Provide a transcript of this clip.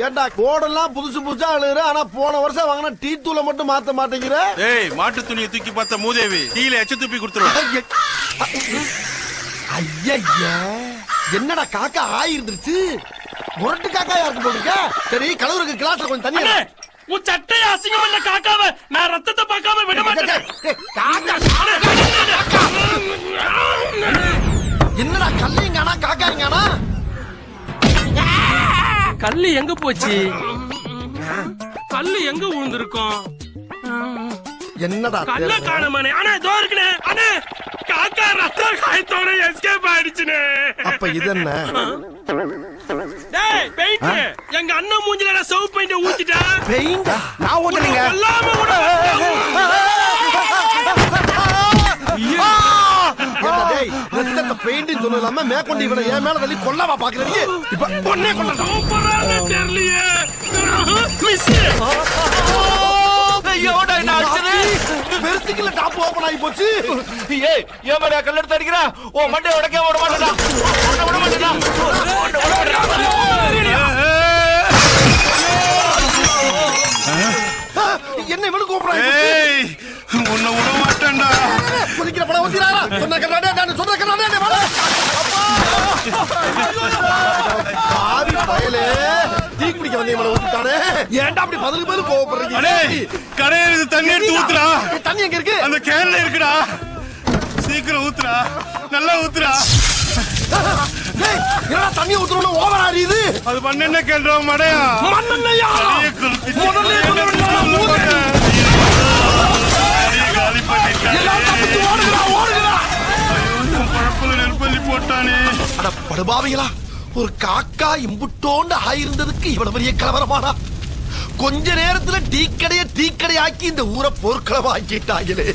ஏண்டா கோடெல்லாம் புதுசு புதுசா அழுகுற, ஆனா போன வருஷம் வாங்கின டீ தூளை மட்டும் மாத்த மாட்டேங்கிற. ஏய், மாட்டு துணியை தூக்கி பார்த்த மூதேவி டீல எச்ச துப்பி கொடுத்துருவேன். ஐயா, என்னடா காக்கா ஆயிருந்துருச்சு. முரட்டு காக்கா யாருக்கு போட்டுருக்க? சரி, கலவருக்கு கிளாஸ்ல கொஞ்சம் தண்ணி. உன் சட்டையை அசிங்கம் பண்ண காக்காவ நான் ரத்தத்தை பார்க்காம விட மாட்டேன். என்னடா கல்லைங்கானா காக்காங்கானா? கல்லு எங்க போச்சு? கல்லு எங்க விழுந்திருக்கும்? என்னடா கல்ல காணமானே. அண்ணே இதோ இருக்குனே. அண்ணே காக்கா ரத்த காயத்தோட எஸ்கேப் ஆயிடுச்சுனே. அப்ப இது என்ன? டேய் பெயிண்ட், எங்க அண்ணன் மூஞ்சில சவு பெயிண்ட் ஊத்திட்டா. பெயிண்ட் நான் ஊத்தலங்க. எல்லாமே கூட ரத்தத்தை பெயிண்ட் சொல்லாம மேற்கொண்டு இவனை என் மேல தள்ளி கொல்லவா பாக்குறீங்க? இப்ப பொண்ணே கொல்ல சூப்பரான தெரியலையே. மிஸ் பெருசுக்குள்ள டாப் ஓபன் ஆகி போச்சு. ஏய், ஏன் மேல கல்ல எடுத்து அடிக்கிறா? ஓ மண்டை உடைக்க விட மாட்டேடா. விட மாட்டேடா. என்ன இவனு கூப்பிடுறாங்க? ஏய், உன்னை விட மாட்டேன்டா. குதிக்கிற படம் வந்துறாரா? சொன்ன கண்ணாடே, நான் சொன்ன கண்ணாடே வா. பாவி பயலே, டீ குடிக்க வந்தே மேல ஊத்திட்டானே. ஏன்டா அப்படி பதிலுக்கு பதில் கோவப்படுறீங்க? அடே, கடையில தண்ணி எடுத்து ஊத்துடா. தண்ணி எங்க இருக்கு? அந்த கேன்ல இருக்குடா. சீக்கிரம் ஊத்துடா, நல்லா ஊத்துடா. டேய், என்னடா தண்ணி ஊத்துறோம்னு ஓவர் ஆறியுது? அது மண்ணெண்ண கேள்றா மடையா. மண்ணெண்ணெயா? முதல்ல காலி பண்ணிட்டானே. எல்லாம் தப்பிச்சு ஓடுங்கடா, ஓடுங்கடா. பழப்புல நெருப்பள்ளி போட்டானே. அட படுபாவிகளா, ஒரு காக்கா இம்புட்டோண்டு ஆயிருந்ததுக்கு இவ்வளவு பெரிய கலவரமானா? கொஞ்ச நேரத்துல டீக்கடைய டீக்கடையாக்கி இந்த ஊரை போர்க்களமாக்கிட்டாங்களே.